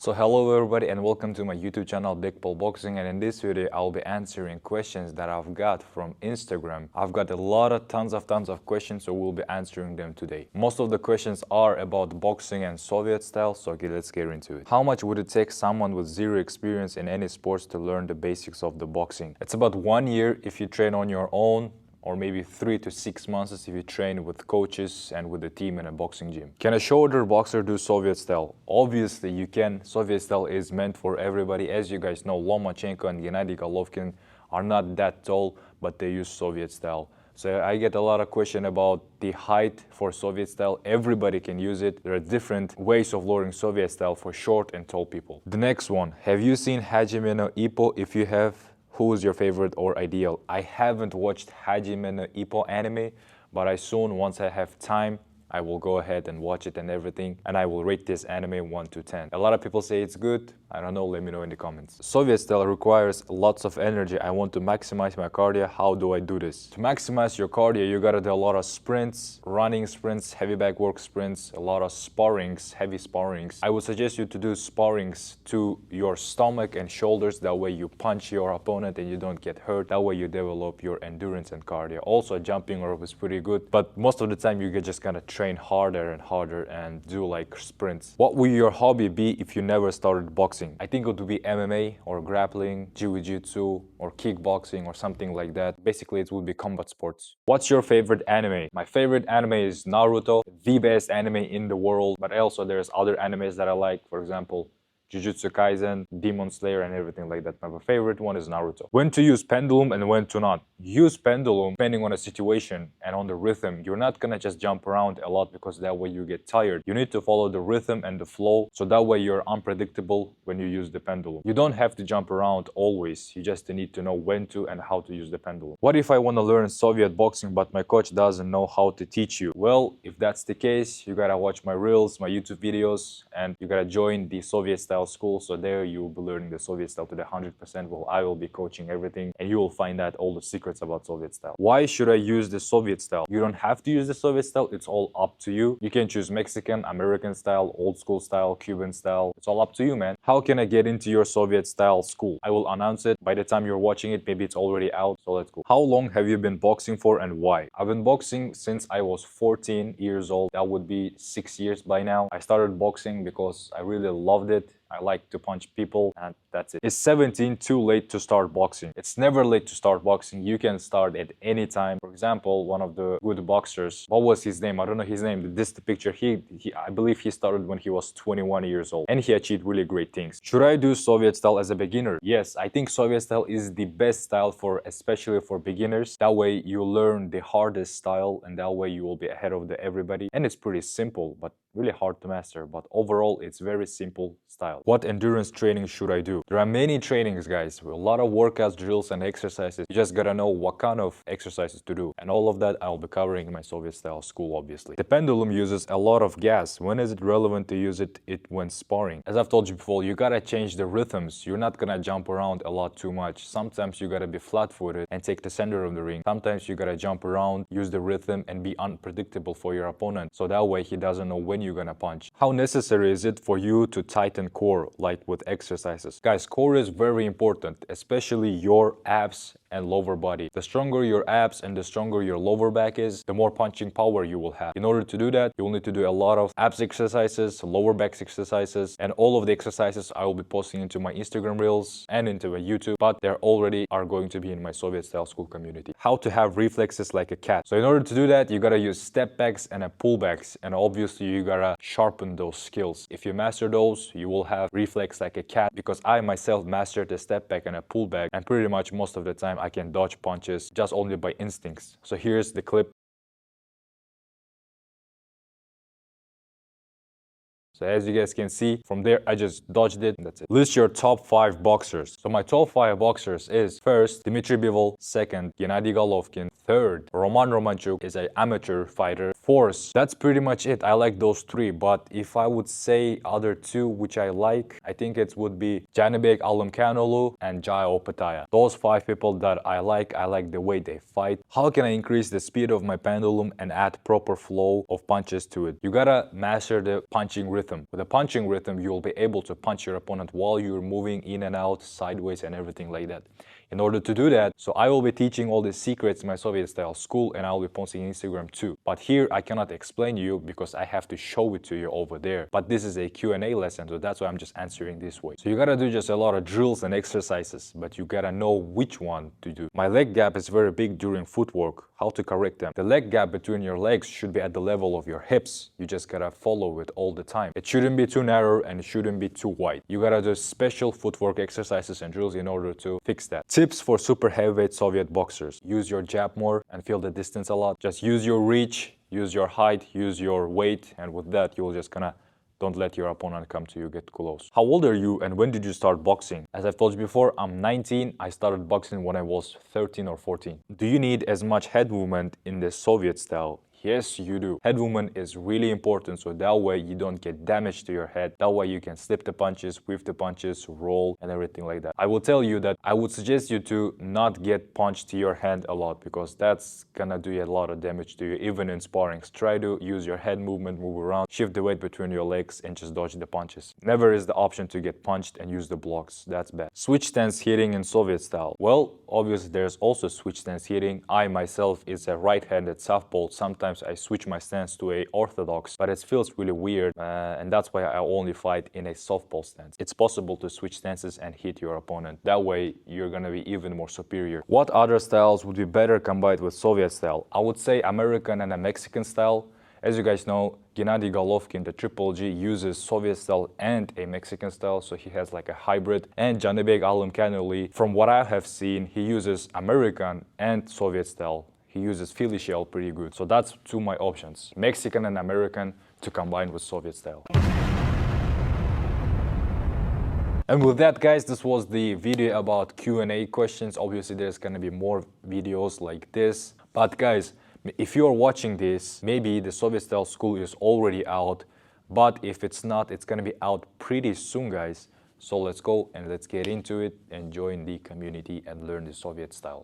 So hello everybody and welcome to my YouTube channel Bekbol Boxing, and in this video I'll be answering questions that I've got from Instagram. I've got a lot of tons of questions, so we'll be answering them today. Most of the questions are about boxing and Soviet style, so okay, let's get into it. How much would it take someone with zero experience in any sports to learn the basics of the boxing? It's about 1 year if you train on your own, or maybe 3 to 6 months if you train with coaches and with a team in a boxing gym. Can a shoulder boxer do Soviet style? Obviously you can. Soviet style is meant for everybody. As you guys know, Lomachenko and Gennady Golovkin are not that tall, but they use Soviet style. So I get a lot of questions about the height for Soviet style. Everybody can use it. There are different ways of learning Soviet style for short and tall people. The next one, have you seen Hajime no Ippo? If you have, who is your favorite or ideal? I haven't watched Hajime no Ippo anime, but I soon, once I have time, I will go ahead and watch it and everything, and I will rate this anime 1 to 10. A lot of people say it's good. I don't know, let me know in the comments. Soviet style requires lots of energy. I want to maximize my cardio. How do I do this? To maximize your cardio, you gotta do a lot of sprints, running sprints, heavy back work sprints, a lot of sparrings, heavy sparrings. I would suggest you to do sparrings to your stomach and shoulders. That way you punch your opponent and you don't get hurt. That way you develop your endurance and cardio. Also, jumping rope is pretty good, but most of the time you just gonna train harder and harder and do like sprints. What would your hobby be if you never started boxing? I think it would be MMA or grappling, jiu-jitsu or kickboxing or something like that. Basically, it would be combat sports. What's your favorite anime? My favorite anime is Naruto, the best anime in the world, but also there's other animes that I like, for example, Jujutsu Kaisen, Demon Slayer, and everything like that. My favorite one is Naruto. When to use pendulum and when to not. Use pendulum depending on the situation and on the rhythm. You're not gonna just jump around a lot because that way you get tired. You need to follow the rhythm and the flow, so that way you're unpredictable when you use the pendulum. You don't have to jump around always. You just need to know when to and how to use the pendulum. What if I want to learn Soviet boxing but my coach doesn't know how to teach you? Well, if that's the case, you gotta watch my reels, my YouTube videos, and you gotta join the Soviet style school. So there you will be learning the Soviet style to the 100%. Well, I will be coaching everything and you will find out all the secrets about Soviet style. Why should I use the Soviet style? You don't have to use the Soviet style. It's all up to you. You can choose Mexican, American style, old school style, Cuban style. It's all up to you, man. How can I get into your Soviet style school? I will announce it. By the time you're watching it, maybe it's already out. So let's go. How long have you been boxing for and why? I've been boxing since I was 14 years old. That would be 6 years by now. I started boxing because I really loved it. I like to punch people, and that's it. Is 17 too late to start boxing? It's never late to start boxing. You can start at any time. For example, one of the good boxers, what was his name? I don't know his name. This is the picture. I believe he started when he was 21 years old, and he achieved really great things. Should I do Soviet style as a beginner? Yes, I think Soviet style is the best style for, especially for beginners. That way you learn the hardest style, and that way you will be ahead of everybody. And it's pretty simple, but really hard to master. But overall, it's very simple style. What endurance training should I do? There are many trainings, guys, with a lot of workouts, drills, and exercises. You just gotta know what kind of exercises to do. And all of that I'll be covering in my Soviet style school, obviously. The pendulum uses a lot of gas. When is it relevant to use it? When sparring. As I've told you before, you gotta change the rhythms. You're not gonna jump around a lot too much. Sometimes you gotta be flat-footed and take the center of the ring. Sometimes you gotta jump around, use the rhythm, and be unpredictable for your opponent. So that way he doesn't know when you're gonna punch. How necessary is it for you to tighten core, like with exercises? Guys, core is very important, especially your abs and lower body. The stronger your abs and the stronger your lower back is, the more punching power you will have. In order to do that, you will need to do a lot of abs exercises, lower back exercises, and all of the exercises I will be posting into my Instagram reels and into my YouTube, but they already are going to be in my Soviet style school community. How to have reflexes like a cat. So in order to do that, you gotta use step backs and pull backs, and obviously you gotta sharpen those skills. If you master those, you will have reflex like a cat, because I myself mastered a step back and a pull back, and pretty much most of the time I can dodge punches just only by instincts. So here's the clip. So as you guys can see, from there I just dodged it, and that's it. List your top 5 boxers. So my top 5 boxers is first Dmitry Bivol, second Gennady Golovkin, Third, Roman Romanchuk is an amateur fighter. Fourth, that's pretty much it. I like those three, but if I would say other two which I like, I think it would be Janibek Alimkhanoglu and Jai Opataya. Those five people that I like the way they fight. How can I increase the speed of my pendulum and add proper flow of punches to it? You gotta master the punching rhythm. With a punching rhythm, you'll be able to punch your opponent while you're moving in and out, sideways and everything like that. In order to do that, so I will be teaching all the secrets in my Soviet style school, and I'll be posting Instagram too. But here I cannot explain you because I have to show it to you over there. But this is a Q&A lesson, so that's why I'm just answering this way. So you gotta do just a lot of drills and exercises, but you gotta know which one to do. My leg gap is very big during footwork. How to correct them? The leg gap between your legs should be at the level of your hips. You just gotta follow it all the time. It shouldn't be too narrow and it shouldn't be too wide. You gotta do special footwork exercises and drills in order to fix that. Tips for super heavyweight Soviet boxers. Use your jab more and feel the distance a lot. Just use your reach, use your height, use your weight, and with that you'll just gonna don't let your opponent come to you, get close. How old are you and when did you start boxing? As I've told you before, I'm 19. I started boxing when I was 13 or 14. Do you need as much head movement in the Soviet style? Yes, you do. Head movement is really important, so that way you don't get damage to your head. That way you can slip the punches, whiff the punches, roll, and everything like that. I will tell you that I would suggest you to not get punched to your hand a lot because that's gonna do a lot of damage to you, even in sparring. Try to use your head movement, move around, shift the weight between your legs, and just dodge the punches. Never is the option to get punched and use the blocks. That's bad. Switch stance hitting in Soviet style. Well, obviously there's also switch stance hitting. I myself is a right-handed southpaw. Sometimes I switch my stance to a orthodox, but it feels really weird, and that's why I only fight in a southpaw stance. It's possible to switch stances and hit your opponent. That way you're gonna be even more superior. What other styles would be better combined with Soviet style? I would say American and a Mexican style. As you guys know, Gennady Golovkin, the Triple G, uses Soviet style and a Mexican style, so he has like a hybrid. And Janibek Alimkhanoglu, from what I have seen, he uses American and Soviet style. He uses Philly shell pretty good. So that's two my options, Mexican and American to combine with Soviet style. And with that, guys, this was the video about Q&A questions. Obviously, there's gonna be more videos like this. But guys, if you're watching this, maybe the Soviet style school is already out. But if it's not, it's gonna be out pretty soon, guys. So let's go and let's get into it and join the community and learn the Soviet style.